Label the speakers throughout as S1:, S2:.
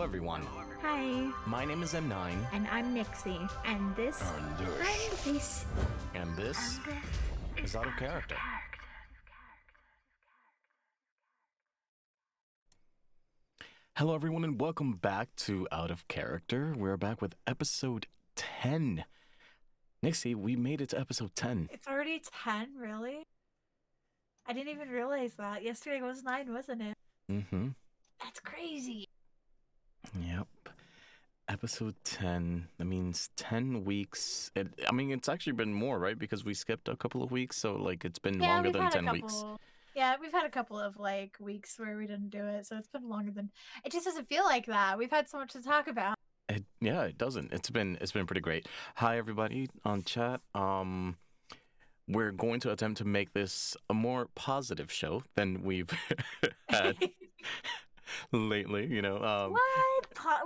S1: everyone.
S2: Hi,
S1: My name is M9,
S2: and I'm Nixie, and this
S1: and this is Out of Character. Hello, everyone, and welcome back to Out of Character. We're back with episode 10. Nixie, we made it to episode 10.
S2: It's already 10, really? I didn't even realize that. Yesterday was 9, wasn't it?
S1: Mm-hmm.
S2: That's crazy.
S1: Yep. Episode 10. That means 10 weeks. It's actually been more, right? Because we skipped a couple of weeks, so, it's been longer than 10 weeks.
S2: Yeah, we've had a couple of, weeks where we didn't do it, so it's been longer than... It just doesn't feel like that. We've had so much to talk about.
S1: It doesn't. It's been pretty great. Hi, everybody on chat. We're going to attempt to make this a more positive show than we've had lately.
S2: What?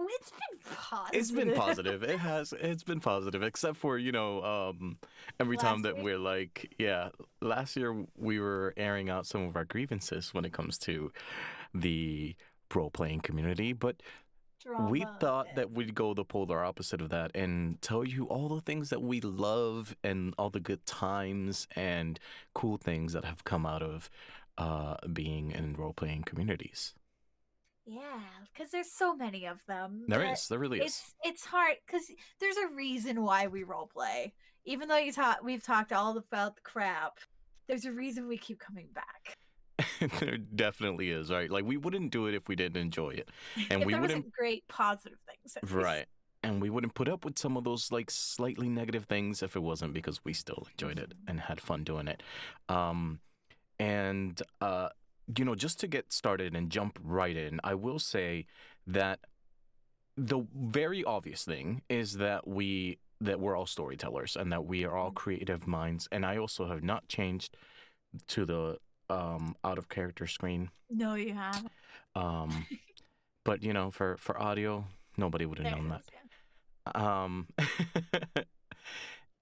S2: It's been positive.
S1: It's been positive. It's been positive, except for every time that we're last year we were airing out some of our grievances when it comes to the role-playing community, but we thought that we'd go the polar opposite of that and tell you all the things that we love and all the good times and cool things that have come out of being in role-playing communities.
S2: Yeah, because there's so many of them.
S1: There really is.
S2: It's hard because there's a reason why we roleplay. Even though we've talked all about the crap, there's a reason we keep coming back.
S1: There definitely is, right? We wouldn't do it if we didn't enjoy it, and
S2: if
S1: we
S2: there
S1: wouldn't
S2: wasn't great positive things,
S1: right? And we wouldn't put up with some of those slightly negative things if it wasn't because we still enjoyed it and had fun doing it. Just to get started and jump right in, I will say that the very obvious thing is that we're all storytellers and that we are all creative minds. And I also have not changed to the out of character screen.
S2: No, you haven't.
S1: But for audio, nobody would have known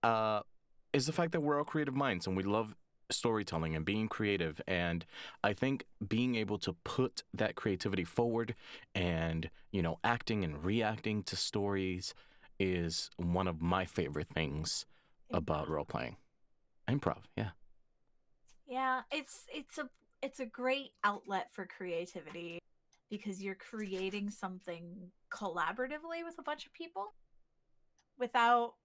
S1: that. Is the fact that we're all creative minds and we love storytelling and being creative, and I think being able to put that creativity forward and acting and reacting to stories is one of my favorite things about role-playing. Improv,
S2: yeah, it's a great outlet for creativity because you're creating something collaboratively with a bunch of people without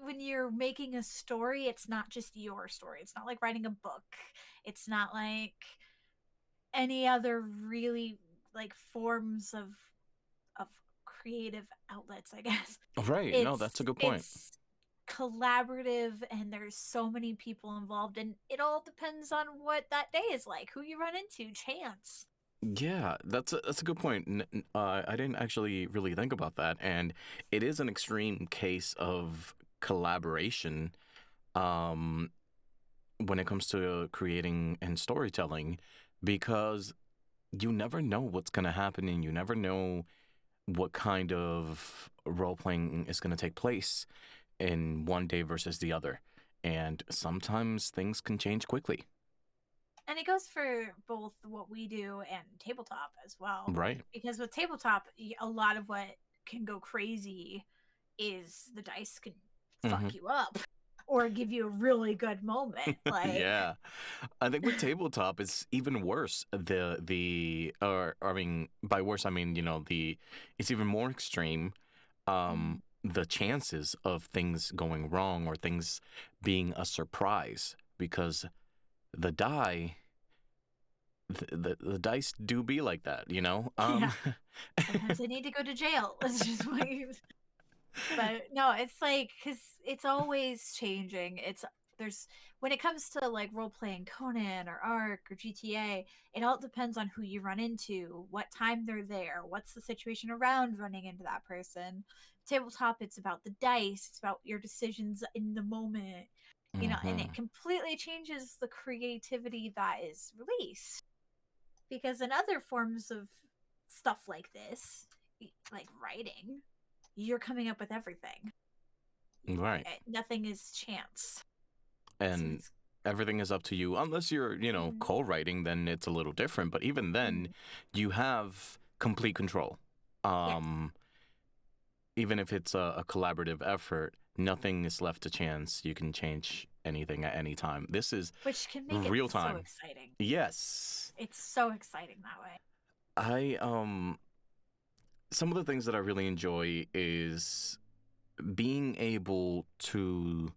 S2: when you're making a story, it's not just your story. It's not like writing a book. It's not like any other really forms of creative outlets, I guess.
S1: Right. No, that's a good point.
S2: It's collaborative and there's so many people involved, and it all depends on what that day is like, who you run into, chance.
S1: Yeah, that's a good point. I didn't actually really think about that, and it is an extreme case of collaboration when it comes to creating and storytelling, because you never know what's going to happen, and you never know what kind of role-playing is going to take place in one day versus the other, and sometimes things can change quickly.
S2: And it goes for both what we do and tabletop as well.
S1: Right.
S2: Because with tabletop, a lot of what can go crazy is the dice can fuck you up or give you a really good moment.
S1: Yeah. I think with tabletop, it's even worse. By worse, I mean, it's even more extreme. The chances of things going wrong or things being a surprise, because the dice do be like that,
S2: Yeah. Sometimes they need to go to jail. It's just but no, it's because it's always changing. When it comes to role-playing Conan or Ark or GTA, it all depends on who you run into, what time they're there, what's the situation around running into that person. Tabletop, it's about the dice, it's about your decisions in the moment, and it completely changes the creativity that is released. Because in other forms of stuff like this, like writing, you're coming up with everything.
S1: Right.
S2: Nothing is chance.
S1: And everything is up to you. Unless you're, co-writing, then it's a little different. But even then, you have complete control.
S2: Yes.
S1: Even if it's a collaborative effort, nothing is left to chance. You can change anything at any time. This is
S2: Which can make it
S1: real
S2: so
S1: time.
S2: exciting.
S1: Yes.
S2: It's so exciting that way.
S1: I some of the things that I really enjoy is being able to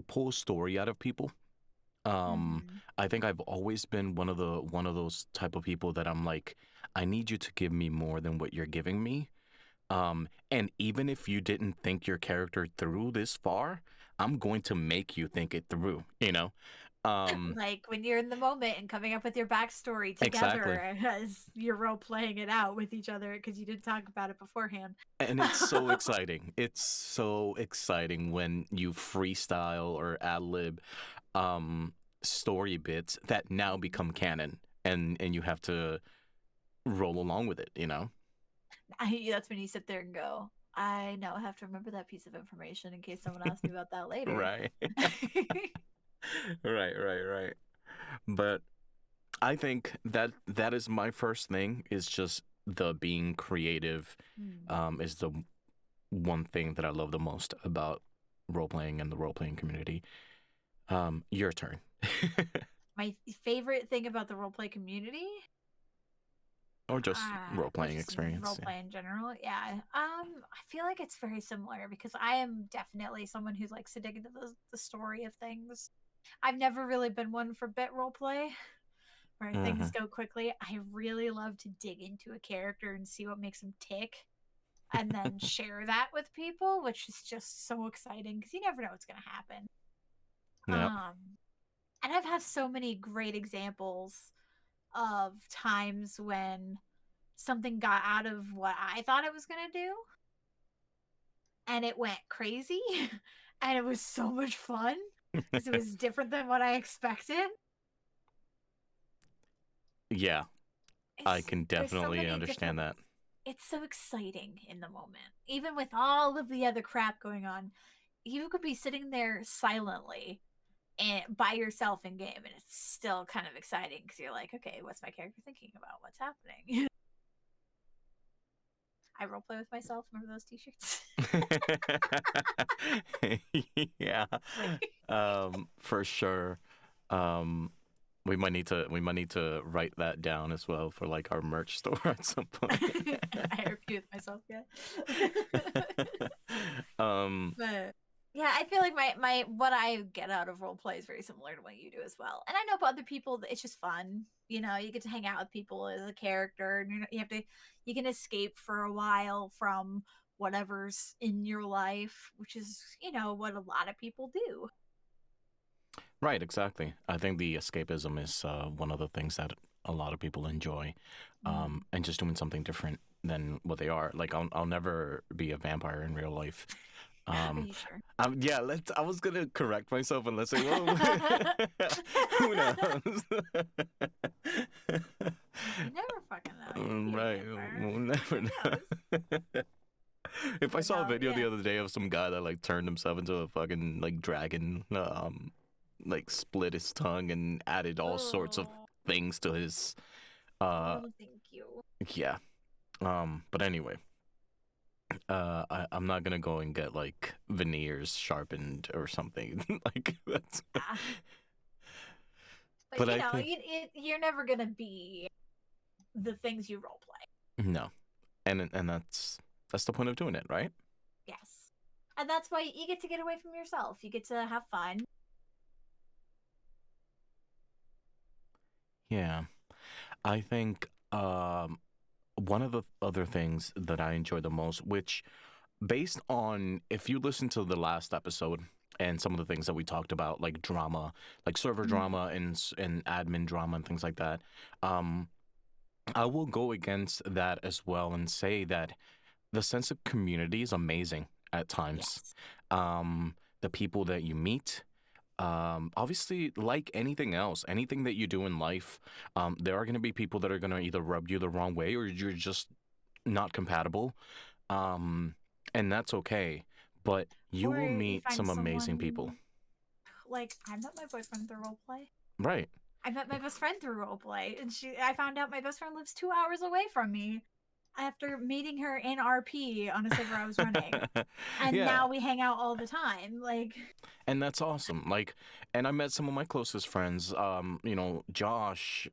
S1: pull story out of people. Um,
S2: Hmm.
S1: I think I've always been one of those type of people that I'm like, I need you to give me more than what you're giving me. And even if you didn't think your character through this far, I'm going to make you think it through, you know? Um,
S2: Like when you're in the moment and coming up with your backstory
S1: exactly.
S2: together as you're role playing it out with each other because you didn't talk about it beforehand.
S1: And it's so exciting. It's so exciting when you freestyle or ad lib story bits that now become canon and you have to roll along with it, you know?
S2: That's when you sit there and go, I now have to remember that piece of information in case someone asks me about that later.
S1: Right. Right. But I think that that is my first thing is just the being creative
S2: Hmm.
S1: is the one thing that I love the most about role playing and the role playing community. Your turn.
S2: My favorite thing about the roleplay community,
S1: Or just role
S2: or
S1: playing
S2: just
S1: experience. Yeah.
S2: roleplay in general, yeah. I feel like it's very similar because I am definitely someone who likes to dig into the story of things. I've never really been one for bit roleplay where things
S1: Hmm.
S2: go quickly. I really love to dig into a character and see what makes them tick and then share that with people, which is just so exciting because you never know what's going to happen.
S1: Yep.
S2: Um, and I've had so many great examples of times when something got out of what I thought it was going to do and it went crazy and it was so much fun because it was different than what I expected.
S1: Yeah, I
S2: It's
S1: can
S2: there's so
S1: definitely
S2: many different
S1: understand that.
S2: it's so exciting in the moment. Even with all of the other crap going on, you could be sitting there silently and by yourself in game and it's still kind of exciting because you're like, okay, what's my character thinking about? What's happening? I roleplay with myself. Remember those t-shirts?
S1: Yeah. For sure. Um, we might need to write that down as well for like our merch store at some point.
S2: I RP with myself, yeah.
S1: um,
S2: But yeah, I feel like my what I get out of role play is very similar to what you do as well. And I know for other people it's just fun. You know, you get to hang out with people as a character, and you have to you can escape for a while from whatever's in your life, which is what a lot of people do.
S1: right, exactly. I think the escapism is one of the things that a lot of people enjoy,
S2: Mm.
S1: and just doing something different than what they are. Like I'll never be a vampire in real life.
S2: Are
S1: Um,
S2: you sure?
S1: yeah, let's. I was gonna correct myself and let's say, well, who knows?
S2: You never fucking know. You could be a
S1: Right,
S2: vampire.
S1: we'll never
S2: Who knows?
S1: know. If I
S2: But
S1: saw a
S2: no,
S1: video
S2: yeah.
S1: the other day of some guy that like turned himself into a fucking like dragon, like split his tongue and added all sorts of
S2: Oh,
S1: things to his, uh,
S2: oh, thank you.
S1: yeah. But anyway, I'm not gonna go and get like veneers sharpened or something like that's.
S2: Yeah. But
S1: But I think
S2: you're never gonna be the things you role play.
S1: no, and that's the point of doing it, right?
S2: Yes. And that's why you get to get away from yourself. You get to have fun.
S1: Yeah, I think one of the other things that I enjoy the most, which based on if you listen to the last episode and some of the things that we talked about, like drama, like server
S2: Mhm.
S1: drama and admin drama and things like that, um, I will go against that as well and say that the sense of community is amazing at times.
S2: Yes.
S1: The people that you meet, obviously, like anything else, anything that you do in life, there are going to be people that are going to either rub you the wrong way or you're just not compatible. Um, and that's okay. But you
S2: Or
S1: will
S2: you
S1: meet
S2: find
S1: some amazing people.
S2: someone like I met my boyfriend through role play.
S1: Right.
S2: I met my best friend through role play, and I found out my best friend lives 2 hours away from me. after meeting her in RP on a server I was running. And
S1: Yeah,
S2: now we hang out all the time. Like,
S1: and that's awesome. Like, and I met some of my closest friends. Josh.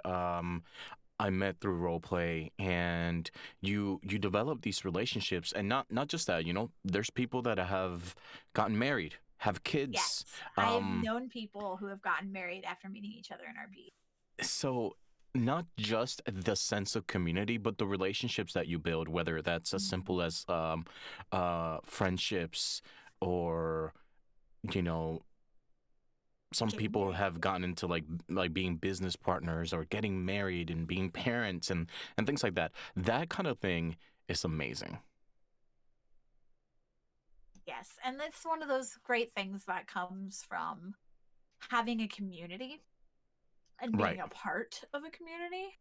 S1: I met through role play, and you develop these relationships, and not just that. There's people that have gotten married, have kids.
S2: yes, I've
S1: Um,
S2: known people who have gotten married after meeting each other in RP.
S1: so not just the sense of community, but the relationships that you build, whether that's as
S2: Mhm.
S1: simple as friendships, or you know some people
S2: Dating.
S1: have gotten into like being business partners or getting married and being parents and things like that. That kind of thing is amazing.
S2: Yes, and it's one of those great things that comes from having a community and being
S1: Right.
S2: a part of a community,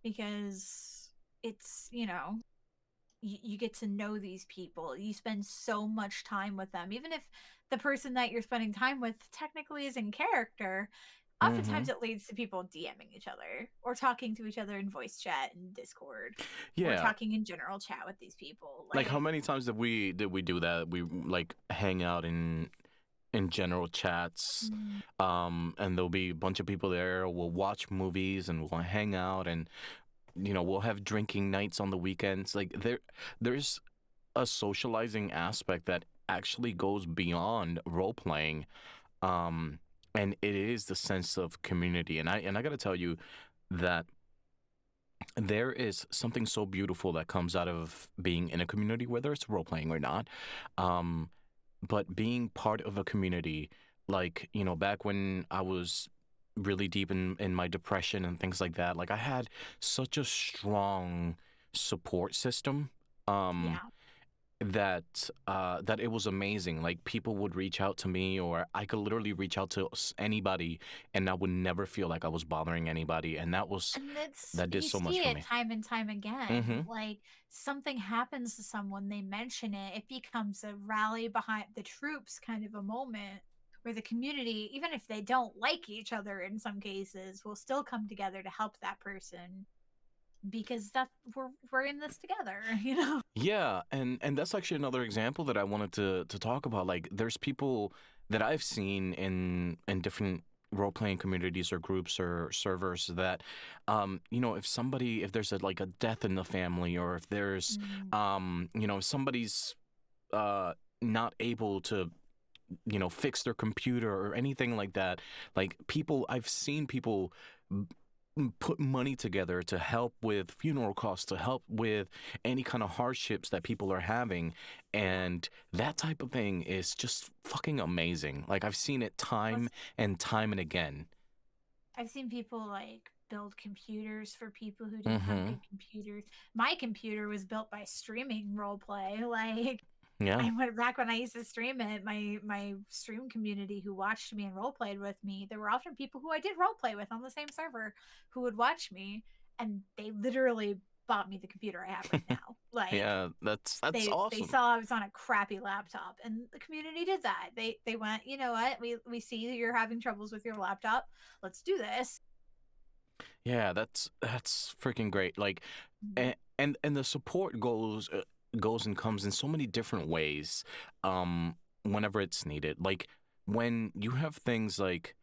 S2: because it's, you get to know these people. You spend so much time with them. Even if the person that you're spending time with technically is in character,
S1: Mm-hmm.
S2: oftentimes it leads to people DMing each other or talking to each other in voice chat and Discord, or
S1: Yeah.
S2: talking in general chat with these people.
S1: Like how
S2: Like,
S1: many times did we do that? We like hang out in general chats,
S2: mm,
S1: and there'll be a bunch of people there. We'll watch movies and we'll hang out, and we'll have drinking nights on the weekends. Like there's a socializing aspect that actually goes beyond role playing, um, and it is the sense of community. And I got to tell you that there is something so beautiful that comes out of being in a community, whether it's role playing or not. Um, but being part of a community, like back when I was really deep in my depression and things like that, like I had such a strong support system. Um,
S2: yeah.
S1: that it was amazing. Like people would reach out to me, or I could literally reach out to anybody, and I would never feel like I was bothering anybody. And
S2: And it's,
S1: that did
S2: you
S1: so much
S2: see
S1: for
S2: it
S1: me.
S2: time and time again.
S1: Mm-hmm.
S2: Like, something happens to someone, they mention it, it becomes a rally behind the troops kind of a moment, where the community, even if they don't like each other in some cases, will still come together to help that person, because that we're in this together, you know?
S1: Yeah, and that's actually another example that I wanted to talk about. Like, there's people that I've seen in different role playing communities or groups or servers that, if there's like a death in the family, or if there's,
S2: Mm,
S1: if somebody's uh not able to fix their computer or anything like that. Like I've seen people put money together to help with funeral costs, to help with any kind of hardships that people are having.
S2: yeah.
S1: And that type of thing is just fucking amazing. Like I've seen it time
S2: Plus,
S1: and time and again.
S2: I've seen people like build computers for people who didn't have
S1: Mm-hmm.
S2: good computers. My computer was built by streaming role play. Like,
S1: Yeah.
S2: I went back when I used to stream it. My stream community who watched me and role played with me, there were often people who I did role play with on the same server who would watch me, and they literally bought me the computer I have right now. Like,
S1: Yeah, that's
S2: they
S1: awesome.
S2: saw I was on a crappy laptop, and the community did that. They went, you know what, we see you're having troubles with your laptop. Let's do this.
S1: Yeah, that's freaking great. Like,
S2: Mm,
S1: and the support goes and comes in so many different ways. Whenever it's needed, like when you have things like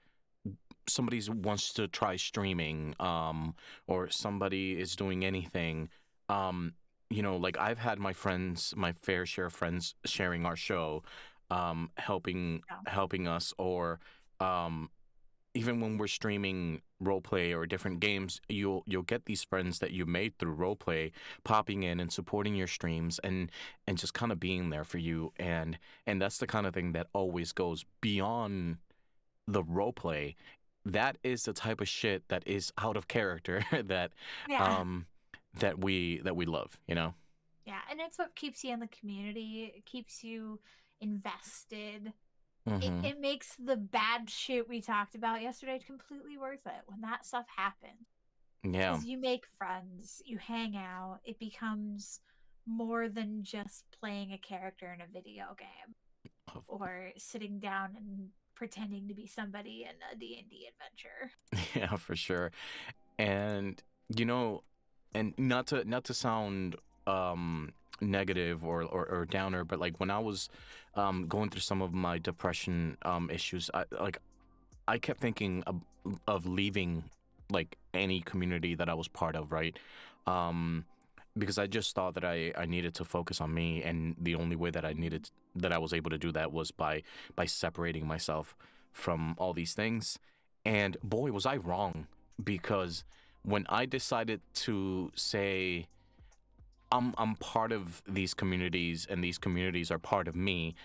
S1: somebody wants to try streaming, or somebody is doing anything, like I've had my fair share of friends sharing our show,
S2: yeah.
S1: helping us, or um even when we're streaming roleplay or different games, you'll get these friends that you made through roleplay popping in and supporting your streams, and just kind of being there for you, and that's the kind of thing that always goes beyond the roleplay. That is the type of shit that is out of character that
S2: Yeah.
S1: um that we love, you know?
S2: Yeah, and it's what keeps you in the community. It keeps you invested.
S1: Mm-hmm.
S2: It makes the bad shit we talked about yesterday completely worth it when that stuff happens.
S1: Yeah.
S2: Because you make friends, you hang out, it becomes more than just playing a character in a video game or sitting down and pretending to be somebody in a D&D adventure.
S1: Yeah, for sure. And you know and not to sound negative or downer, but like when I was going through some of my depression issues, I kept thinking of leaving like any community that I was part of, right? Um, because I just thought that I needed to focus on me, and the only way that I was able to do that was by separating myself from all these things. And boy, was I wrong, because when I decided to say I'm part of these communities and these communities are part of me,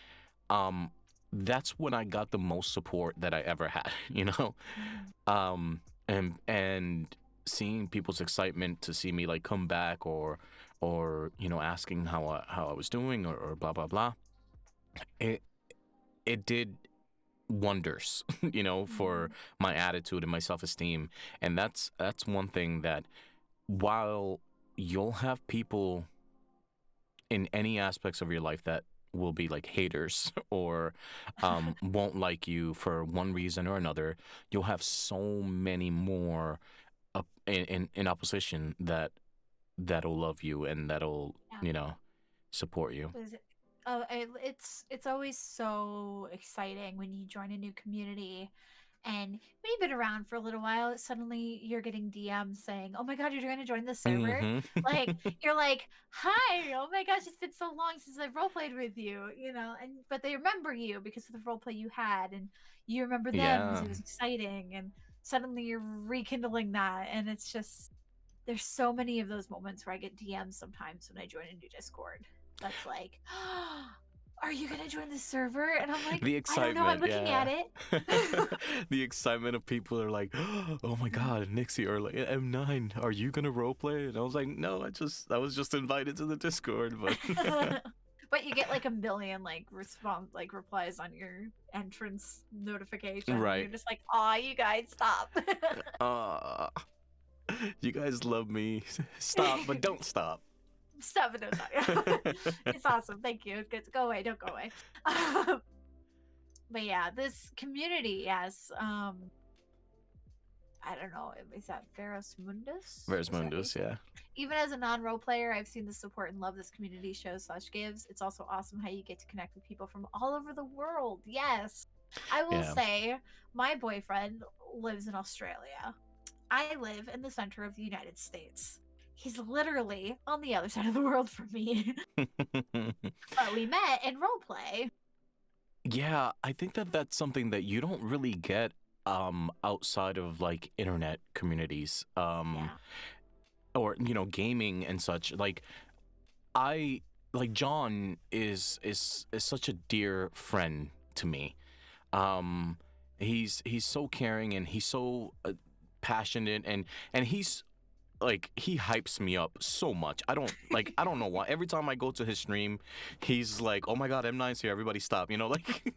S1: um, that's when I got the most support that I ever had, you know?
S2: Mhm.
S1: And seeing people's excitement to see me like come back, or asking how I was doing, or blah blah blah, it it did wonders, for
S2: Mhm.
S1: my attitude and my self-esteem. And that's one thing that, while you'll have people in any aspects of your life that will be like haters, or won't like you for one reason or another, you'll have so many more in opposition that'll love you, and that'll
S2: Yeah.
S1: support you.
S2: Is it- it's always so exciting when you join a new community, and when you've been around for a little while, suddenly you're getting DMs saying, "Oh my God, you're going to join the server!"
S1: Hmm.
S2: Like you're like, "Hi, oh my gosh, it's been so long since I've roleplayed with you," and but they remember you because of the roleplay you had, and you remember them because
S1: Yeah.
S2: it was exciting, and suddenly you're rekindling that, and it's just there's so many of those moments where I get DMs sometimes when I join a new Discord. That's like, are you gonna join the server? And I'm like,
S1: The
S2: I don't know. I'm
S1: excitement,
S2: looking at
S1: yeah.
S2: it.
S1: The excitement of people are like, "Oh my God, Nixie, or like M9, are you gonna roleplay?" And I was like, "No, I was just invited to the Discord." But
S2: But you get like a million like response like replies on your entrance notification, and
S1: right.
S2: you're just like, "Aw, you guys stop."
S1: uh you guys love me. Stop, but don't stop.
S2: Stop it, no, stop. It's awesome. Thank you. Good. Go away. Don't go away. But yeah, this community, yes. I don't know. Is that Ferris Mundus?
S1: Where's
S2: Is that how you
S1: Mundus?
S2: say it?
S1: Yeah.
S2: Even as a non-role player, I've seen the support and love this community shows slash gives. It's also awesome how you get to connect with people from all over the world. Yes. I will
S1: Yeah.
S2: say my boyfriend lives in Australia. I live in the center of the United States. He's literally on the other side of the world from me. But we met in roleplay.
S1: Yeah, I think that that's something that you don't really get outside of like internet communities,
S2: Yeah.
S1: or gaming and such. Like, I like John is such a dear friend to me. Um he's so caring, and he's so passionate, and he's like, he hypes me up so much. I don't know why. Every time I go to his stream, he's like, "Oh my God, M9's here! Everybody stop!" Like,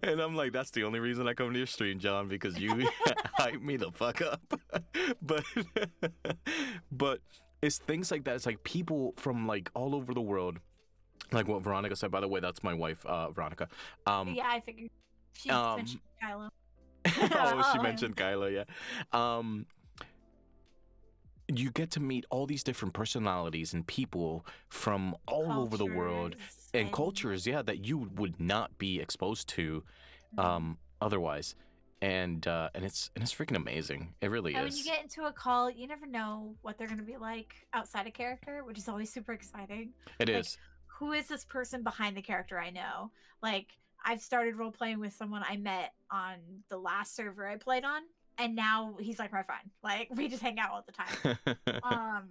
S1: and I'm like, "That's the only reason I come to your stream, John, because you hype me the fuck up." But but it's things like that. It's like people from like all over the world, like what Veronica said. By the way, that's my wife, Veronica. Um,
S2: Yeah, I figured she
S1: um,
S2: mentioned Kylo.
S1: oh, she
S2: Oh,
S1: mentioned Kylo, yeah. Um, you get to meet all these different personalities and people from all over the world,
S2: cultures
S1: and
S2: and
S1: cultures, yeah, that you would not be exposed to
S2: mhm.
S1: otherwise. And it's freaking amazing. It really
S2: And when you
S1: is.
S2: get into a call, you never know what they're going to be like outside a character, which is always super exciting.
S1: It
S2: Like,
S1: is.
S2: who is this person behind the character I know? Like, I've started role playing with someone I met on the last server I played on, and now he's like my friend. Like, we just hang out all the time. Um,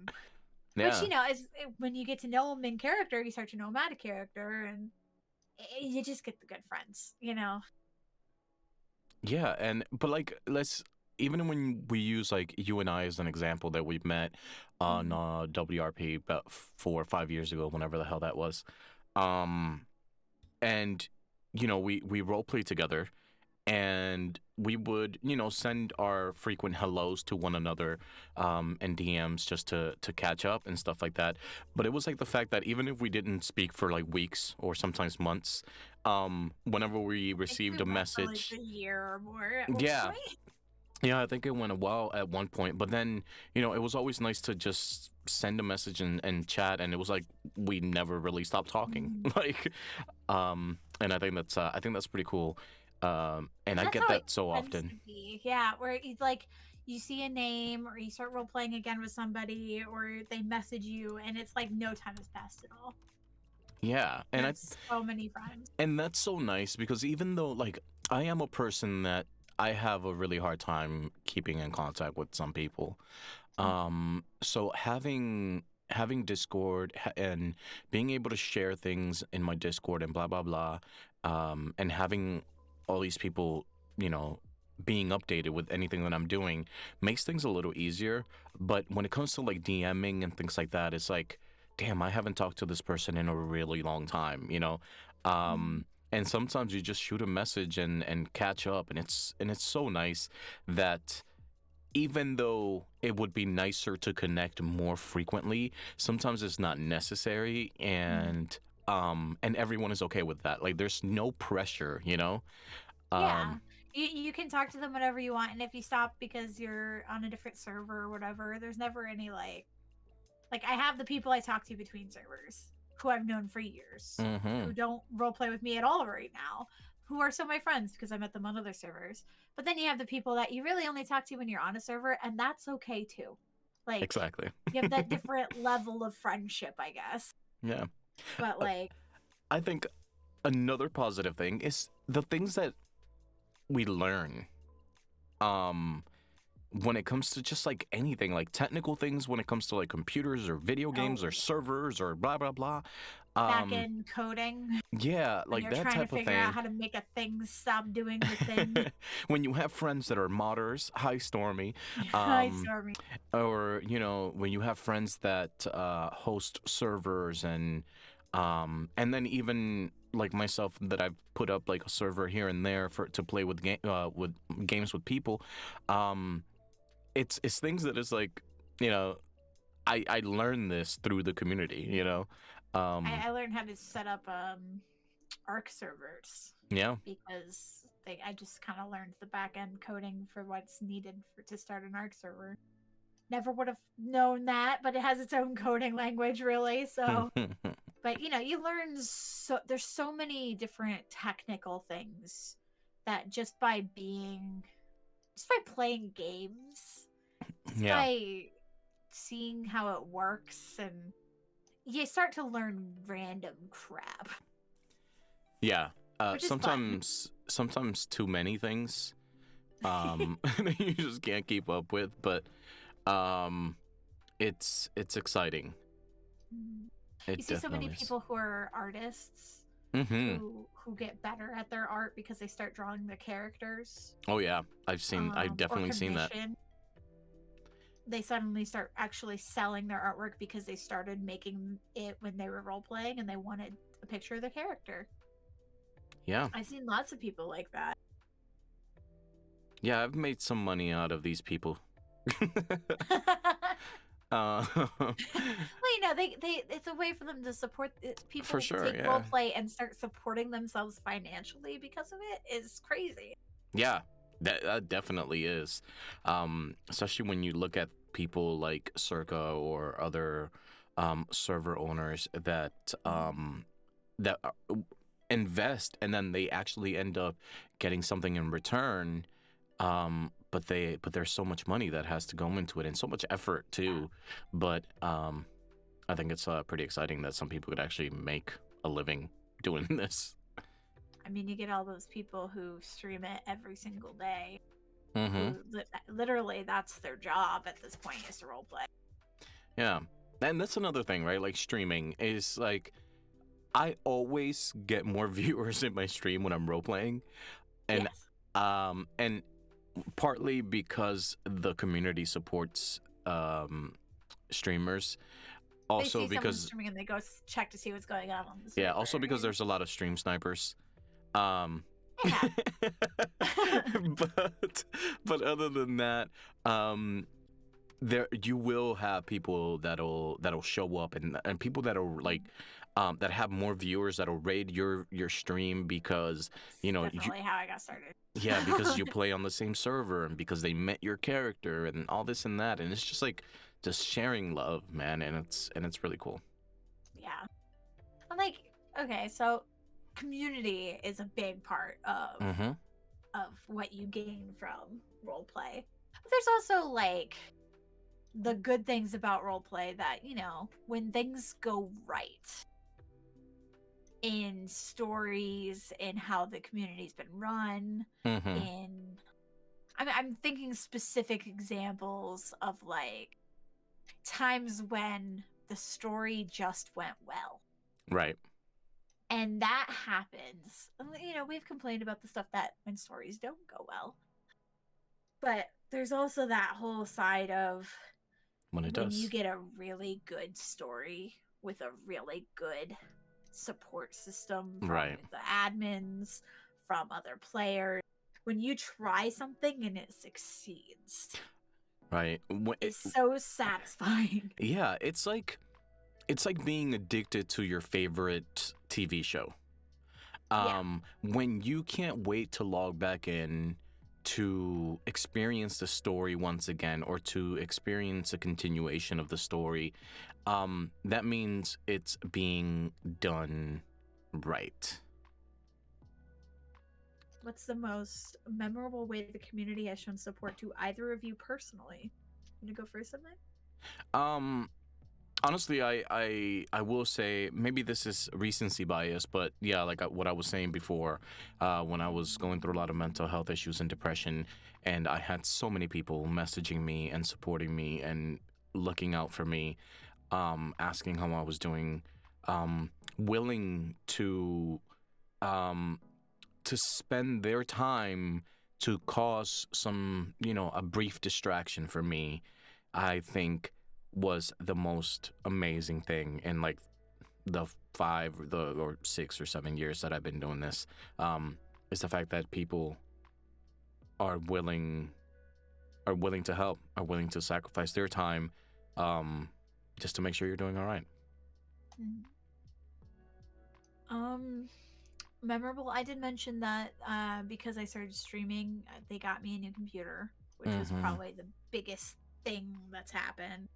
S2: which
S1: Yeah.
S2: is when you get to know him in character, you start to know him out of character, and you just get the good friends.
S1: Yeah, and but like, let's, even when we use like you and I as an example, that we met on
S2: Mhm.
S1: WRP about 4 or 5 years ago, whenever the hell that was. Um and we role play together, and we would send our frequent hellos to one another, and DMs, just to catch up and stuff like that. But it was like the fact that even if we didn't speak for like weeks or sometimes months, whenever we
S2: I think
S1: received
S2: we
S1: a
S2: met for like
S1: message,
S2: a year or more at one
S1: yeah,
S2: point.
S1: Yeah, I think it went well at one point, but then, it was always nice to just send a message and chat, and it was like we never really stopped talking.
S2: Mhm.
S1: And I think that's pretty cool. And
S2: And
S1: I
S2: that's
S1: get
S2: how it
S1: that so
S2: tends
S1: often.
S2: to be. Yeah, where you like you see a name or you start role playing again with somebody or they message you and it's like no time has passed at all.
S1: Yeah,
S2: You have so many friends.
S1: and that's so nice because even though like I am a person that I have a really hard time keeping in contact with some people. So having Discord and being able to share things in my Discord and blah blah blah, and having all these people, you know, being updated with anything that I'm doing makes things a little easier. But when it comes to like DMing and things like that, it's like, damn, I haven't talked to this person in a really long time.
S2: Mhm.
S1: And sometimes you just shoot a message and catch up, and it's so nice that even though it would be nicer to connect more frequently, sometimes it's not necessary,
S2: Mhm.
S1: and everyone is okay with that. Like there's no pressure.
S2: Yeah.
S1: Um
S2: You can talk to them whenever you want, and if you stop because you're on a different server or whatever, there's never any like I have the people I talk to between servers who I've known for years, who
S1: mhm.
S2: don't role play with me at all right now, who are still my friends because I met them on other servers. But then you have the people that you really only talk to when you're on a server, and that's okay too. Like
S1: Exactly.
S2: you have that different level of friendship, I guess.
S1: Yeah.
S2: But
S1: Uh,
S2: like,
S1: I think another positive thing is the things that we learn um when it comes to just like anything, like technical things, when it comes to like computers or video games or
S2: oh,
S1: servers or blah blah blah.
S2: back
S1: um
S2: end coding
S1: yeah,
S2: when
S1: like
S2: you're
S1: that
S2: trying to
S1: type of
S2: figure out
S1: thing.
S2: how to make a thing stop doing the thing.
S1: When you have friends that are modders, hi Stormy.
S2: Hi,
S1: um
S2: Stormy.
S1: or when you have friends that host servers, and then even like myself, that I've put up like a server here and there for to play with games with people. um it's things that is like, you know I learned this through the community. um
S2: I learned how to set up Arc servers
S1: yeah.
S2: because I just kind of learned the back end coding for what's needed to start an Arc server. Never would have known that, but it has its own coding language, really. So, but you learn there's so many different technical things that just by playing games, just
S1: Yeah,
S2: by seeing how it works, and you start to learn random crap,
S1: yeah.
S2: which is fun.
S1: Sometimes too many things that you just can't keep up with, but um it's exciting.
S2: Mhm. You
S1: It
S2: see so many
S1: definitely is.
S2: people who are artists
S1: Mm-hmm.
S2: who get better at their art because they start drawing their characters,
S1: Oh yeah, I've
S2: or
S1: definitely seen that.
S2: commission. They suddenly start actually selling their artwork because they started making it when they were role playing and they wanted a picture of the character.
S1: Yeah.
S2: I've seen lots of people like that.
S1: Yeah, I've made some money out of these people. uh,
S2: Well, they it's a way for them to support
S1: for
S2: people
S1: sure,
S2: take role
S1: yeah.
S2: play and start supporting themselves financially because of it is crazy.
S1: Yeah, that definitely is. Especially when you look at people like Circa or other server owners that invest, and then they actually end up getting something in return. But there's so much money that has to go into it and so much effort
S2: Yeah.
S1: too. But I think it's pretty exciting that some people could actually make a living doing this.
S2: I mean, you get all those people who stream it every single day,
S1: Mm-hmm.
S2: who literally that's their job at this point is to role play.
S1: Yeah. And that's another thing, right? Like streaming is like I always get more viewers in my stream when I'm role playing, and
S2: Yes.
S1: and partly because the community supports streamers.
S2: They
S1: Also
S2: see someone
S1: because
S2: streaming and they go check to see what's going on the
S1: yeah, also
S2: server.
S1: because there's a lot of stream snipers. Um
S2: It happens.
S1: but other than that, um there you will have people that'll show up, and people that'll like that have more viewers that'll raid your stream because
S2: Definitely how I got started.
S1: yeah, because you play on the same server and because they met your character and all this and that, and it's just like just sharing love, man, and it's really cool.
S2: Yeah. I'm like, okay, so community is a big part
S1: Mm-hmm.
S2: of what you gain from role play. But there's also like the good things about role play that, when things go right in stories, in how the community's been run,
S1: Mm-hmm.
S2: in I'm thinking specific examples of like times when the story just went well.
S1: Right.
S2: And that happens. We've complained about the stuff that when stories don't go well. But there's also that whole side of
S1: When it
S2: when you
S1: does.
S2: get a really good story with a really good support system from
S1: Right.
S2: the admins, from other players. When you try something and it succeeds,
S1: Right.
S2: it's so satisfying.
S1: Yeah, it's like being addicted to your favorite TV show.
S2: Yeah.
S1: When you can't wait to log back in to experience the story once again or to experience a continuation of the story, that means it's being done right.
S2: What's the most memorable way the community has shown support to either of you personally? You gonna go first on that?
S1: Um, Honestly, I will say maybe this is recency bias, but yeah, like what I was saying before, when I was going through a lot of mental health issues and depression, and I had so many people messaging me and supporting me and looking out for me, asking how I was doing, willing um, to spend their time to cause some, a brief distraction for me, I think was the most amazing thing in like the 6 or 7 years that I've been doing this. Is the fact that people are willing to help, are willing to sacrifice their time, just to make sure you're doing all right.
S2: Memorable. I did mention that because I started streaming, they got me a new computer, which was
S1: Mm-hmm.
S2: probably the biggest thing that's happened.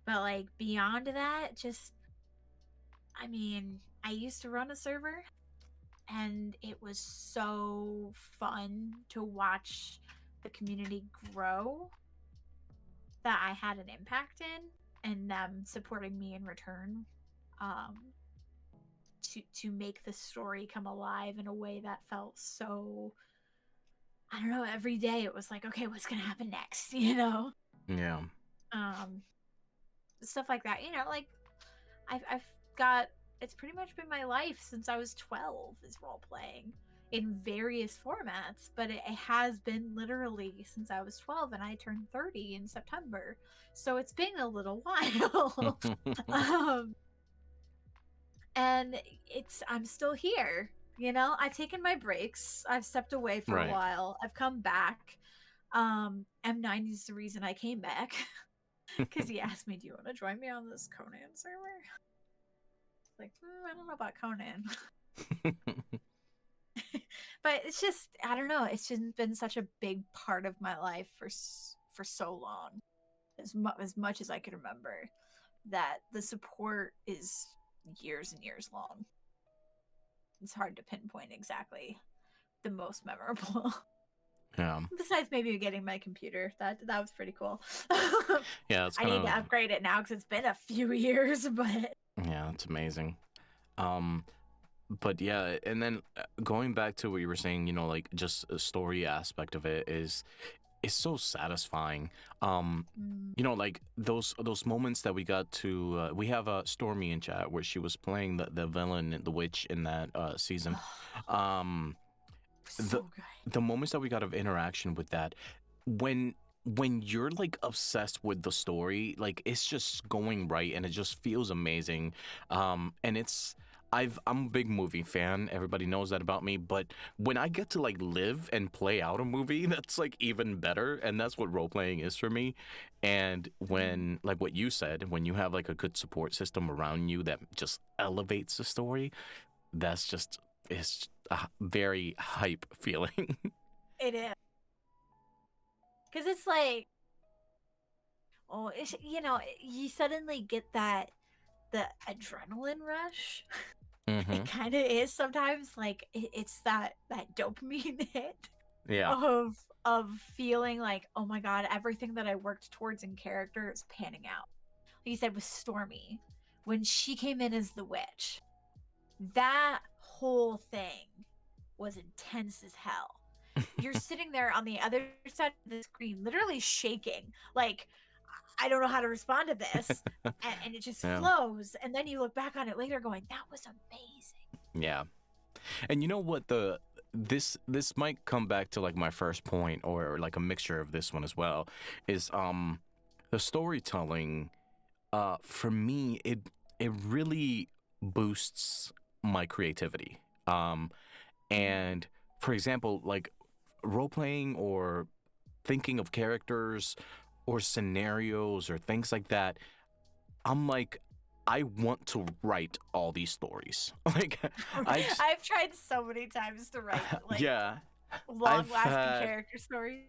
S2: But like beyond that, just I used to run a server and it was so fun to watch the community grow that I had an impact in and them supporting me in return. Um, to make the story come alive in a way that felt so, I don't know, every day it was like, okay, what's gonna happen next?
S1: Yeah.
S2: Um Stuff like that. Like I've got, it's pretty much been my life since I was 12 is role playing in various formats, but it has been literally since I was 12 and I turned 30 in September. So it's been a little while. um and I'm still here. I've taken my breaks, I've stepped away for a
S1: Right.
S2: while, I've come back. M90 is the reason I came back because he asked me, do you want to join me on this Conan server? Like, I don't know about Conan. But it's just, I don't know, it's just been such a big part of my life for so long, as much as I can remember, that the support is years and years long. It's hard to pinpoint exactly the most memorable.
S1: Yeah.
S2: Besides maybe getting my computer, that was pretty cool.
S1: Yeah, it's
S2: I
S1: kind
S2: need to
S1: of
S2: upgrade it now because it's been a few years, but
S1: yeah, it's amazing. Um, but yeah, and then going back to what you were saying, like just a story aspect of it is so satisfying. Like those moments that we got to we have Stormy in chat where she was playing the villain, the witch in that season. Um, the
S2: so good.
S1: the moments that we got of interaction with that, when you're like obsessed with the story, like it's just going right and it just feels amazing. And it's I'm a big movie fan. Everybody knows that about me. But when I get to like live and play out a movie, that's like even better. And that's what role playing is for me. And when, like what you said, when you have like a good support system around you that just elevates the story, that's just, it's a very hype feeling.
S2: It is. Because it's like, oh, it's, you suddenly get the adrenaline rush.
S1: Hmm.
S2: It kind of is sometimes like it's that dopamine hit
S1: Yeah.
S2: of feeling like, oh my god, everything that I worked towards in character is panning out. Like you said with Stormy, when she came in as the witch, that whole thing was intense as hell. You're sitting there on the other side of the screen, literally shaking, like, I don't know how to respond to this. And it just
S1: Yeah.
S2: flows. And then you look back on it later going, that was amazing.
S1: Yeah. And you know what, this might come back to like my first point, or like a mixture of this one as well, is the storytelling, for me, it really boosts my creativity. And for example, like role playing or thinking of characters or scenarios or things like that, I'm like, I want to write all these stories. Like, I, j-
S2: I've tried so many times to write like
S1: yeah,
S2: long
S1: I've
S2: lasting
S1: had,
S2: character stories.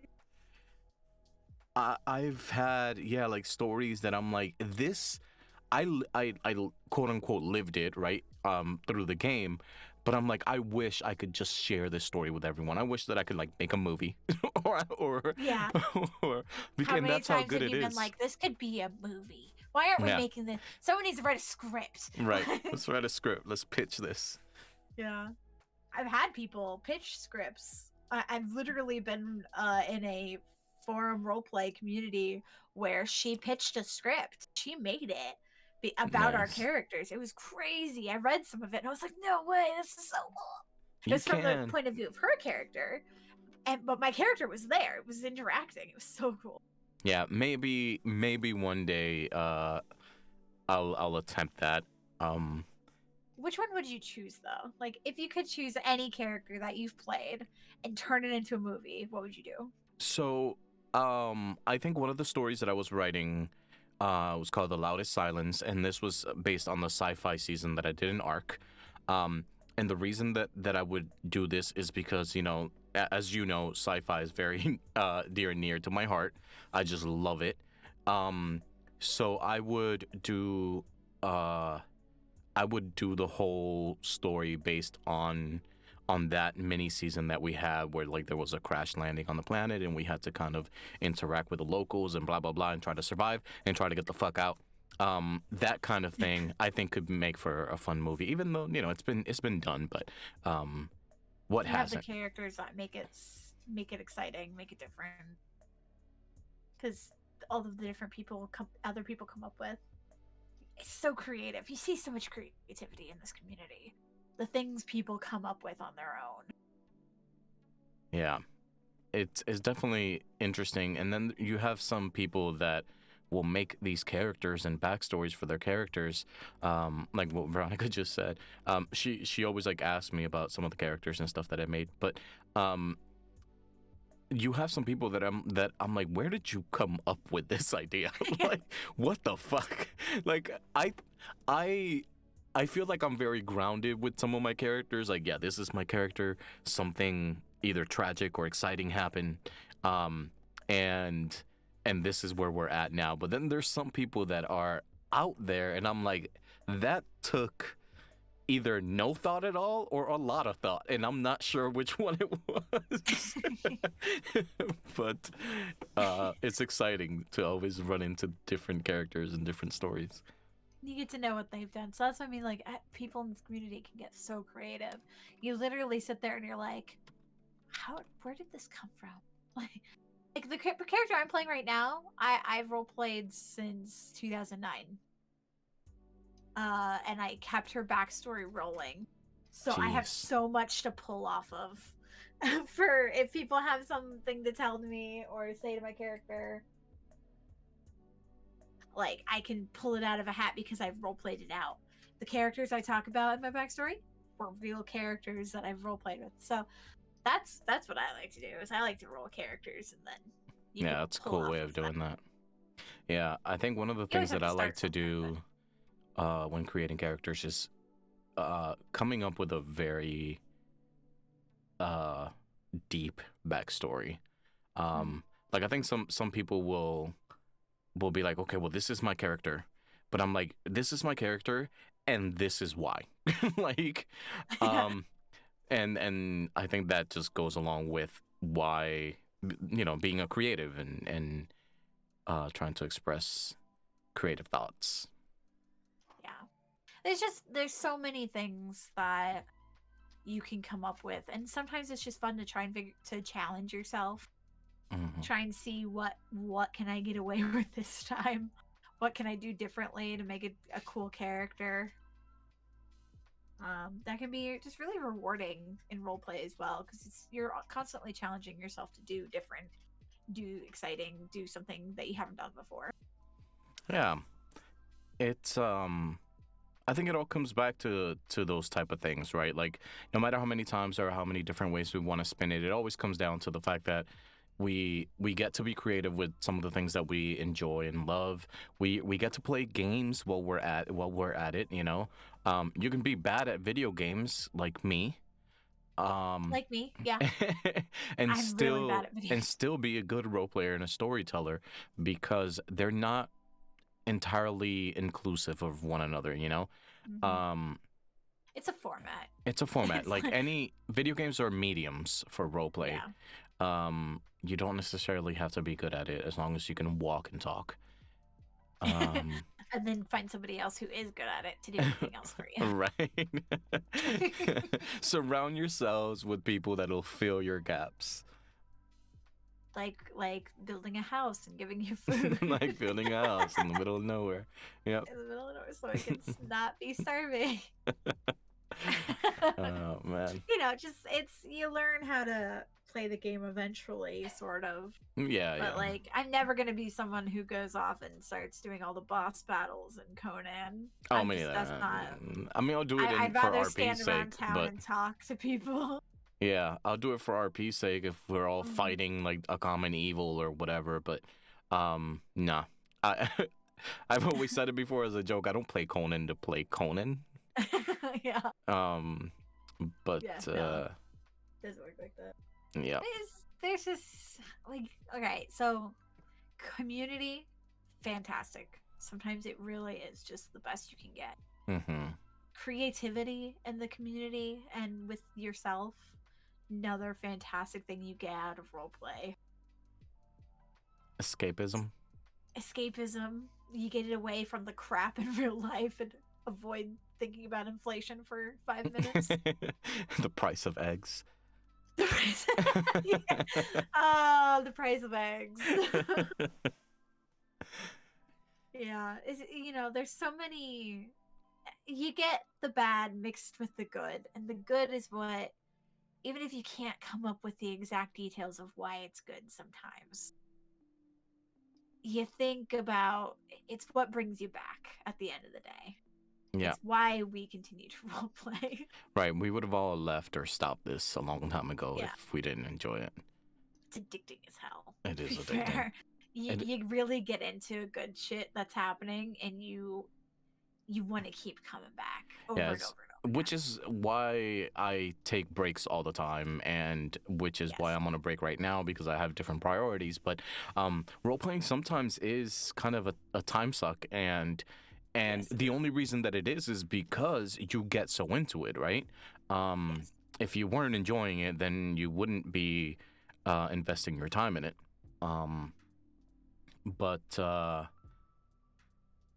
S1: I've had, yeah, like stories that I'm like, this, I quote unquote lived it, right, through the game, but I'm like, I wish I could just share this story with everyone. I wish that I could like make a movie, or,
S2: Yeah.
S1: or,
S2: How
S1: and
S2: many
S1: that's how
S2: times
S1: good
S2: have
S1: it
S2: you been
S1: is.
S2: like, this could be a movie? Why aren't we
S1: Yeah,
S2: making this? Someone needs to write a script.
S1: right. Let's write a script. Let's pitch this.
S2: Yeah. I've had people pitch scripts. I've literally been in a forum roleplay community where she pitched a script. She made it about our
S1: Nice.
S2: characters. It was crazy. I read some of it and I was like, no way, this is so cool. It
S1: You
S2: was from the
S1: can.
S2: point of view of her character, but my character was there. It was interacting. It was so cool.
S1: Yeah, maybe one day I'll attempt that. Um
S2: Which one would you choose though? Like if you could choose any character that you've played and turn it into a movie, what would you do?
S1: so I think one of the stories that I was writing was called The Loudest Silence, and this was based on the sci-fi season that I did in Arc. And the reason that I would do this is because, as you know, sci-fi is very dear and near to my heart. I just love it. So I would do the whole story based on that mini season that we had, where like there was a crash landing on the planet and we had to kind of interact with the locals and blah blah blah and try to survive and try to get the fuck out. That kind of thing I think could make for a fun movie, even though it's been done, but what
S2: You have the
S1: hasn't?
S2: characters that make it exciting, make it different. Because all of the different other people come up with, it's so creative. You see so much creativity in this community. The things people come up with on their own.
S1: Yeah, it's definitely interesting. And then you have some people that will make these characters and backstories for their characters, like what Veronica just said. She always like asks me about some of the characters and stuff that I made, but you have some people that I'm like, where did you come up with this idea? Like, what the fuck? Like, I feel like I'm very grounded with some of my characters. Like, yeah, this is my character. Something either tragic or exciting happened, and this is where we're at now. But then there's some people that are out there, and I'm like, that took either no thought at all or a lot of thought, and I'm not sure which one it was. But it's exciting to always run into different characters and different stories.
S2: You get to know what they've done. So that's what I mean. Like people in this community can get so creative. You literally sit there and you're like, Where did this come from? Like the character I'm playing right now, I've role played since 2009. And I kept her backstory rolling. So I have
S1: Jeez.
S2: so much to pull off of for if people have something to tell me or say to my character. Like I can pull it out of a hat because I've role played it out. the characters I talk about in my backstory were real characters that I've role played with. So that's what I like to do. Is I like to roll characters and then you
S1: Yeah,
S2: can
S1: that's a
S2: pull
S1: cool
S2: off
S1: way
S2: of
S1: of
S2: that.
S1: doing that. Yeah, I think one of the
S2: You always
S1: things
S2: have
S1: that
S2: to
S1: I like
S2: start
S1: to
S2: somewhere,
S1: do when creating characters is coming up with a very uh, deep backstory.
S2: but
S1: Like I think some people will be like, okay, well this is my character, but I'm like, this is my character, and this is why. Like, um, and I think that just goes along with why being a creative and trying to express creative thoughts.
S2: yeah. There's so many things that you can come up with, and sometimes it's just fun to try and to challenge yourself.
S1: Hmm.
S2: Try and see what can I get away with this time. What can I do differently to make it a cool character? That can be just really rewarding in roleplay as well, because you're constantly challenging yourself to do different, do exciting, do something that you haven't done before.
S1: Yeah, it's I think it all comes back to those type of things, right? Like no matter how many times or how many different ways we want to spin it, it always comes down to the fact that we get to be creative with some of the things that we enjoy and love. We get to play games while we're at it. You can be bad at video games like me, um,
S2: Like me, yeah.
S1: and
S2: I'm really bad at video.
S1: still be a good role player and a storyteller because they're not entirely inclusive of one another.
S2: Mm-hmm.
S1: Um,
S2: It's a format.
S1: it's a format.
S2: It's
S1: Like any video games are mediums for roleplay.
S2: Yeah.
S1: You don't necessarily have to be good at it as long as you can walk and talk. Um,
S2: And then find somebody else who is good at it to do anything else for you.
S1: right. Surround yourselves with people that'll fill your gaps.
S2: Like building a house and giving you food.
S1: Like building a house in the middle of nowhere. Yep.
S2: In the middle of nowhere so I can not be starving.
S1: Oh man.
S2: You learn how to play the game eventually, sort of.
S1: Yeah,
S2: But
S1: yeah.
S2: like, I'm never gonna be someone who goes off and starts doing all the boss battles in Conan.
S1: Oh, me neither.
S2: That's not.
S1: I mean, I'll do it
S2: I'd
S1: for
S2: rather stand
S1: RP's
S2: around
S1: sake,
S2: town
S1: but
S2: and talk to people.
S1: yeah, I'll do it for RP's sake if we're all
S2: Mhm.
S1: fighting like a common evil or whatever. But, nah. I, I've always said it before as a joke. I don't play Conan to play Conan.
S2: Yeah.
S1: But
S2: Yeah, no. Doesn't work like that.
S1: yeah.
S2: There's this like, okay, so community, fantastic. Sometimes it really is just the best you can get.
S1: Mm-hmm.
S2: Creativity in the community and with yourself, another fantastic thing you get out of roleplay.
S1: Escapism.
S2: Escapism, you get it away from the crap in real life and avoid thinking about inflation for 5 minutes.
S1: The price of eggs.
S2: The price, yeah. Oh, the price of eggs. Yeah, there's so many. You get the bad mixed with the good, and the good is what, even if you can't come up with the exact details of why it's good sometimes, you think about it's what brings you back at the end of the day.
S1: Yeah.
S2: It's why we continue to roleplay.
S1: Right. We would have all left or stopped this a long time ago
S2: Yeah.
S1: if we didn't enjoy it.
S2: It's addicting as hell.
S1: It is
S2: to be
S1: addicting.
S2: fair. You really get into good shit that's happening, and you want to keep coming back over and over and over.
S1: Which is why I take breaks all the time, and which is why
S2: Yes.
S1: I'm on a break right now because I have different priorities. But role playing sometimes is kind of a time suck, and
S2: Yes.
S1: the only reason that it is because you get so into it, right?
S2: Yes.
S1: If you weren't enjoying it, then you wouldn't be investing your time in it. But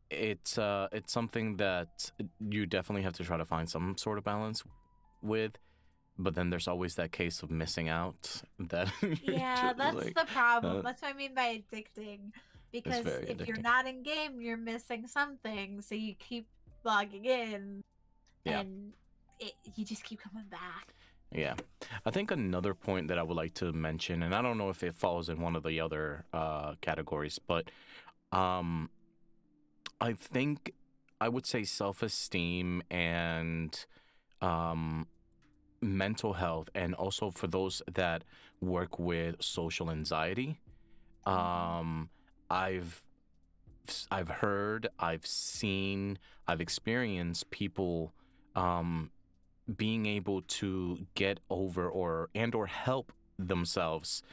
S1: it's something that you definitely have to try to find some sort of balance with. But then there's always that case of missing out. That
S2: Yeah,
S1: just
S2: that's
S1: like,
S2: the problem.
S1: uh,
S2: That's what I mean by addicting. Because
S1: very
S2: if you're
S1: addicting.
S2: not in game, you're missing something. So you keep logging in,
S1: Yeah.
S2: and you just keep coming back.
S1: Yeah. I think another point that I would like to mention, and I don't know if it falls in one of the other categories, but I think I would say self-esteem and um, mental health, and also for those that work with social anxiety.
S2: Mhm.
S1: Um, I've I've heard, I've seen, I've experienced people um, being able to get over or help themselves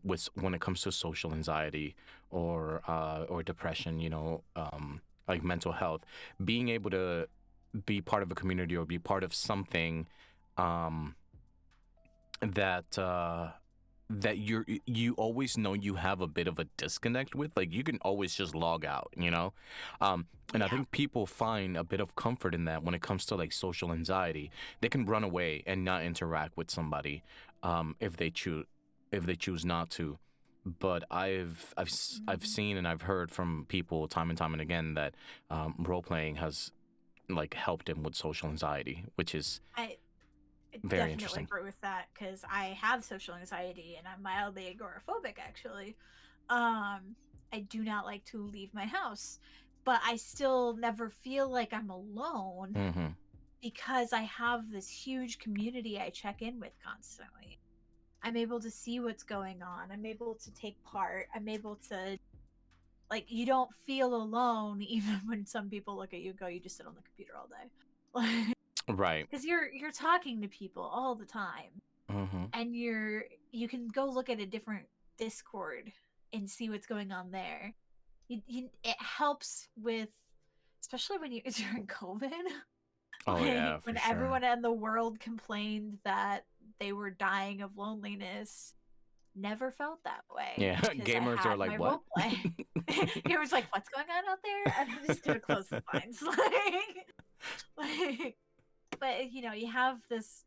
S1: with when it comes to social anxiety or depression, like mental health, being able to be part of a community or be part of something um, that that you always know you have a bit of a disconnect with. Like, you can always just log out, and I
S2: Yeah.
S1: think people find a bit of comfort in that when it comes to like social anxiety. They can run away and not interact with somebody if they choose not to. But I've
S2: Mhm.
S1: seen and I've heard from people time and time and again that role playing has like helped them with social anxiety, which is
S2: I
S1: very
S2: definitely
S1: interesting.
S2: agree with that because I have social anxiety and I'm mildly agoraphobic actually. Um, I do not like to leave my house, but I still never feel like I'm alone
S1: Hmm.
S2: because I have this huge community I check in with constantly. I'm able to see what's going on. I'm able to take part. I'm able to like you don't feel alone even when some people look at you and go, you just sit on the computer all day.
S1: Right.
S2: Because you're talking to people all the time
S1: Hmm.
S2: and you can go look at a different Discord and see what's going on there. It helps with, especially when you during COVID,
S1: Oh
S2: like
S1: yeah, for
S2: when
S1: sure.
S2: everyone in the world complained that they were dying of loneliness. Never felt that way
S1: Yeah,
S2: because I
S1: gamers are
S2: had
S1: like,
S2: my
S1: what?
S2: role play. It was like, what's going on out there? And I'm just gonna close the blinds, like, but you have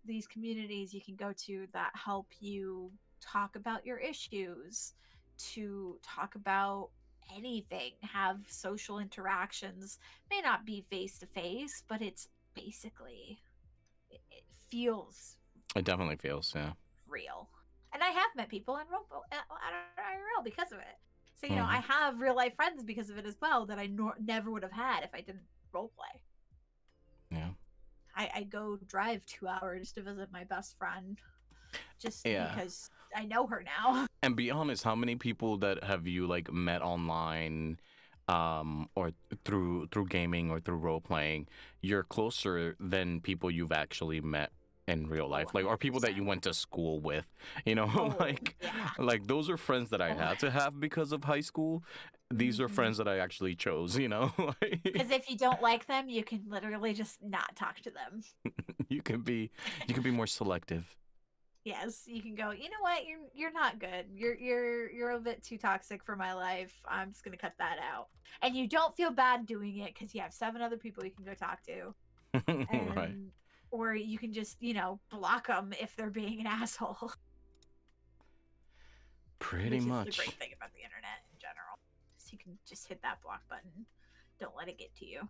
S2: these communities you can go to that help you talk about your issues, to talk about anything, have social interactions. May not be face to face, but it's basically it feels
S1: It definitely feels, yeah.
S2: real. And I have met people in IRL because of it. So I
S1: Hmm.
S2: have real life friends because of it as well that I never would have had if I didn't role play.
S1: Yeah.
S2: I go drive 2 hours to visit my best friend just
S1: Yeah.
S2: because I know her now.
S1: And be honest, how many people that have you like met online or through gaming or through role playing, you're closer than people you've actually met in real
S2: Oh,
S1: life, like, or people that you
S2: 100%.
S1: went to school with, you know.
S2: Oh,
S1: like
S2: yeah.
S1: like those are friends that I
S2: Oh.
S1: had to have because of high school. These are
S2: Mhm.
S1: friends that I actually chose.
S2: Because if you don't like them, you can literally just not talk to them.
S1: you can be you can be more selective.
S2: Yes, you can go, you know what, you're not good. You're a bit too toxic for my life. I'm just gonna cut that out. And you don't feel bad doing it because you have 7 other people you can go talk to.
S1: Right.
S2: And or you can just, block them if they're being an asshole,
S1: Pretty
S2: which is the
S1: much.
S2: great thing about the internet in general. So you can just hit that block button. Don't let it get to you.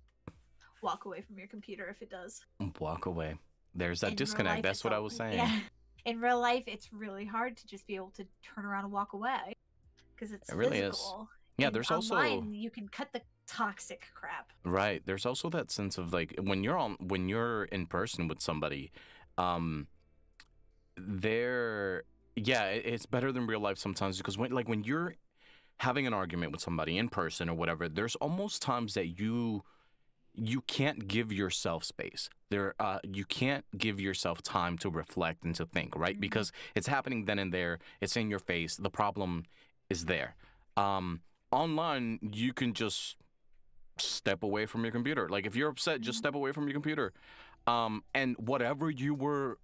S2: Walk away from your computer if it does.
S1: Walk away. There's that
S2: In real
S1: disconnect.
S2: life,
S1: That's
S2: it's
S1: what I
S2: a
S1: was saying.
S2: yeah. In real life, it's really hard to just be able to turn around and walk away because it's
S1: It really is.
S2: physical.
S1: Yeah,
S2: And
S1: there's also
S2: online, you can cut the toxic crap.
S1: right. There's also that sense of like when you're in person with somebody, um, there, yeah, it's better than real life sometimes because when you're having an argument with somebody in person or whatever, there's almost times that you can't give yourself space. You can't give yourself time to reflect and to think, right?
S2: Mhm.
S1: Because it's happening then and there. It's in your face. The problem is there. Um, Online, you can just step away from your computer. Like, if you're upset, just
S2: Mhm.
S1: step away from your computer. And whatever you were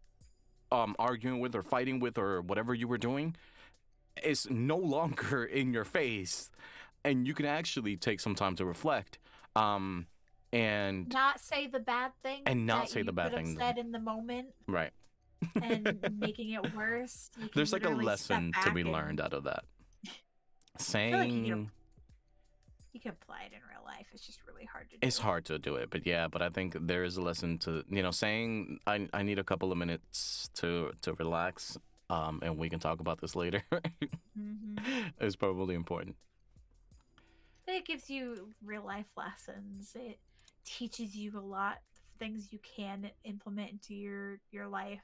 S1: arguing with or fighting with or whatever you were doing is no longer in your face, and you can actually take some time to reflect. Um, and
S2: Not say the bad thing
S1: and not
S2: that
S1: say the
S2: you
S1: bad
S2: could have
S1: things.
S2: said in the moment
S1: Right.
S2: and making it worse. You can
S1: There's like a
S2: literally step
S1: lesson to
S2: back
S1: be
S2: and
S1: learned out of that.
S2: I feel like
S1: Saying
S2: you can apply it in real life. It's just really hard to
S1: it's
S2: do.
S1: hard to do it, but yeah, but I think there is a lesson to, saying I need a couple of minutes to relax, and we can talk about this later.
S2: Hmm.
S1: Is probably important.
S2: It gives you real life lessons. teaches you a lot of things you can implement into your life.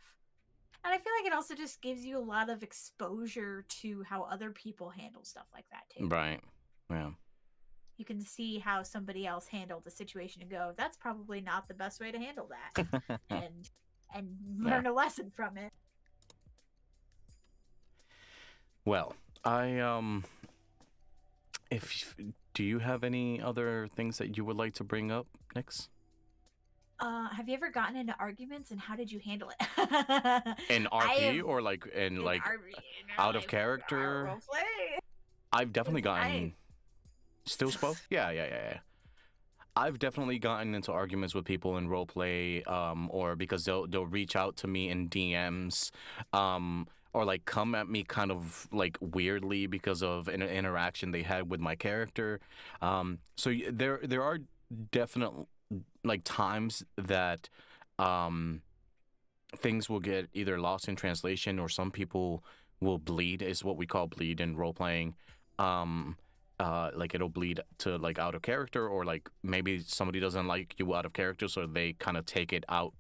S2: And I feel like it also just gives you a lot of exposure to how other people handle stuff like that too.
S1: Right. Yeah.
S2: You can see how somebody else handled the situation and go, that's probably not the best way to handle that. And
S1: Yeah.
S2: learn a lesson from it.
S1: Well, I if do you have any other things that you would like to bring up next?
S2: Have you ever gotten into arguments and how did you handle it?
S1: In
S2: I have
S1: RP or like in
S2: in
S1: like
S2: RP,
S1: out of
S2: like
S1: character?
S2: role play.
S1: I've definitely
S2: 'Cause I
S1: gotten still spoke. Yeah. I've definitely gotten into arguments with people in roleplay, or because they'll reach out to me in DMs, or like come at me kind of like weirdly because of an interaction they had with my character. There are definite like times that um things will get either lost in translation or some people will bleed, is what we call bleed in role playing. Um, like it'll bleed to like out of character, or like maybe somebody doesn't like you out of character, so they kind of take it out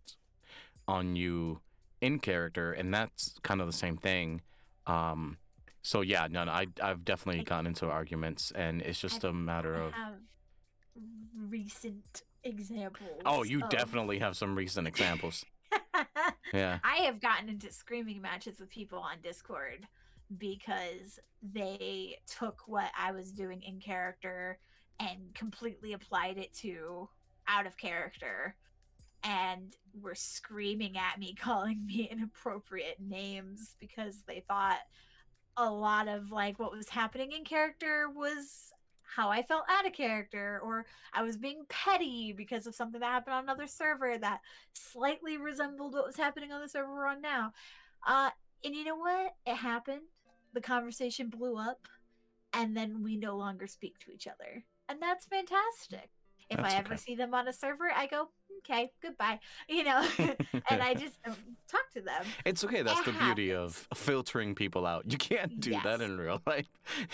S1: on you in character, and that's kind of the same thing. Um, so yeah, no, I've definitely
S2: I
S1: gotten into arguments, and it's
S2: I
S1: just a matter of.
S2: have recent
S1: Oh,
S2: examples
S1: you
S2: of
S1: definitely have some recent examples. Yeah.
S2: I have gotten into screaming matches with people on Discord because they took what I was doing in character and completely applied it to out of character and were screaming at me, calling me inappropriate names because they thought a lot of like what was happening in character was how I felt out of character, or I was being petty because of something that happened on another server that slightly resembled what was happening on the server we're on now. Uh, and you know what? It happened. The conversation blew up, and then we no longer speak to each other. And that's fantastic. If I
S1: That's
S2: ever
S1: okay.
S2: see them on a server, I go, okay, goodbye, you know, and I just don't talk to them.
S1: It's okay. That's
S2: It
S1: the beauty
S2: happens.
S1: of filtering people out. You can't do that
S2: Yes.
S1: in real life.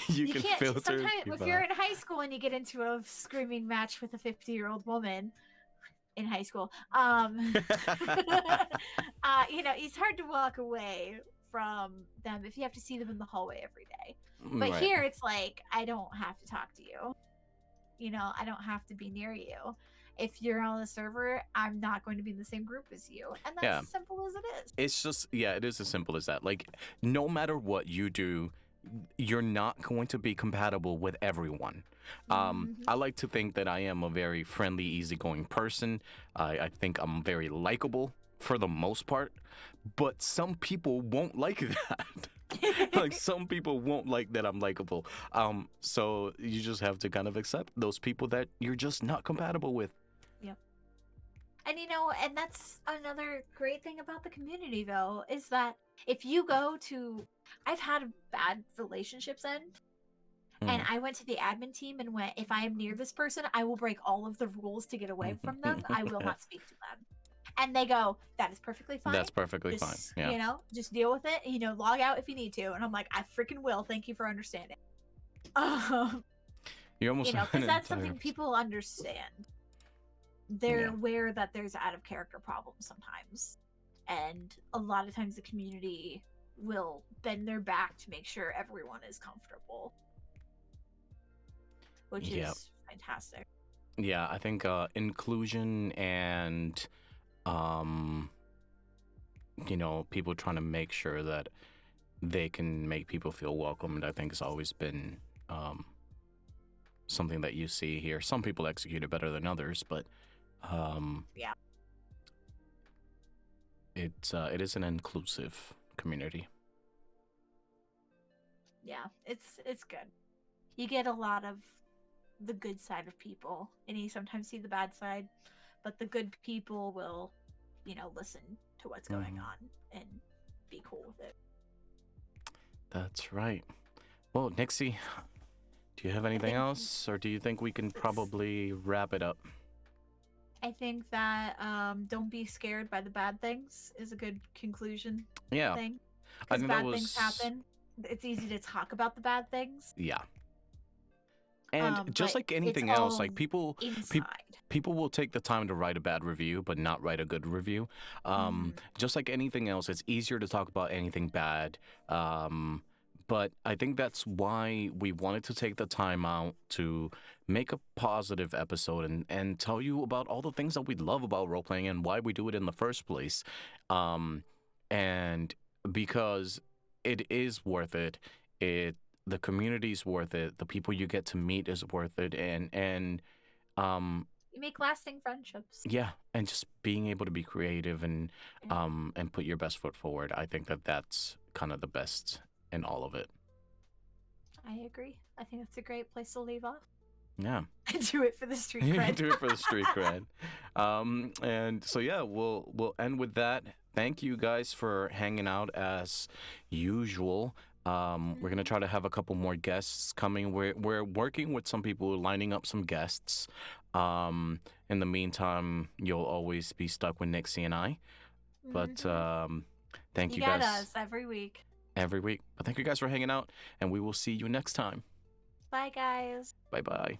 S1: You
S2: You
S1: can
S2: can't
S1: filter
S2: sometimes if
S1: people
S2: you're
S1: out.
S2: in high school and you get into a screaming match with a 50-year-old woman in high school, you know, it's hard to walk away from them if you have to see them in the hallway every day. But
S1: Right.
S2: here it's like I don't have to talk to you. You know, I don't have to be near you. If you're on the server, I'm not going to be in the same group as you. And that's
S1: Yeah.
S2: as simple as it is.
S1: It's just, yeah, it is as simple as that. Like, no matter what you do, you're not going to be compatible with everyone.
S2: Mhm.
S1: I like to think that I am a very friendly, easygoing person. I think I'm very likable for the most part, but some people won't like that. Like some people won't like that I'm likable. So you just have to kind of accept those people that you're just not compatible with.
S2: Yep. And you know, and that's another great thing about the community though, is that if you go to I've had bad relationships end, and I went to the admin team and went, if I am near this person, I will break all of the rules to get away from them. I will not speak to them. And they go, that is perfectly fine.
S1: That's perfectly fine.
S2: Just,
S1: Yeah.
S2: you know, just deal with it. You know, log out if you need to. And I'm like, I freaking will. Thank you for understanding.
S1: You're almost
S2: You know,
S1: an
S2: because that's
S1: entire
S2: something people understand. They're aware that there's out of character problems sometimes. And a lot of times the community will bend their back to make sure everyone is comfortable, which
S1: Yep.
S2: is fantastic.
S1: Yeah, I think inclusion and you know, people trying to make sure that they can make people feel welcomed, I think has always been something that you see here. Some people execute it better than others, but
S2: Yeah.
S1: it is an inclusive community.
S2: Yeah, it's good. You get a lot of the good side of people, and you sometimes see the bad side, but the good people will, you know, listen to what's going on and be cool with it.
S1: That's right. Well, Nixie, do you have anything else, or do you think we can probably wrap it up?
S2: I think that don't be scared by the bad things is a good conclusion.
S1: Yeah,
S2: thing.
S1: I
S2: Because
S1: think
S2: bad
S1: that
S2: things
S1: was
S2: happen. It's easy to talk about the bad things.
S1: yeah. And just
S2: But
S1: like
S2: it's
S1: anything else,
S2: all
S1: like people, peop
S2: inside.
S1: people will take the time to write a bad review, but not write a good review.
S2: Mhm.
S1: Just like anything else, it's easier to talk about anything bad. Um, but I think that's why we wanted to take the time out to make a positive episode and tell you about all the things that we love about role playing and why we do it in the first place. Um, and because it is worth it, it the community's worth it, the people you get to meet is worth it, and um
S2: You make lasting friendships.
S1: yeah, and just being able to be creative
S2: Yeah,
S1: and put your best foot forward. I think that that's kind of the best in all of it.
S2: I agree. I think that's a great place to leave off.
S1: Yeah.
S2: Do it for the street
S1: You
S2: cred.
S1: do it for the street cred. And so yeah, we'll end with that. Thank you guys for hanging out as usual. We're gonna try to have a couple more guests coming. We're working with some people, lining up some guests. In the meantime, you'll always be stuck with Nixie and I. But
S2: Mhm.
S1: thank
S2: You
S1: you
S2: get
S1: guys
S2: us every week.
S1: every week. But thank you guys for hanging out, and we will see you next time.
S2: Bye, guys.
S1: Bye bye.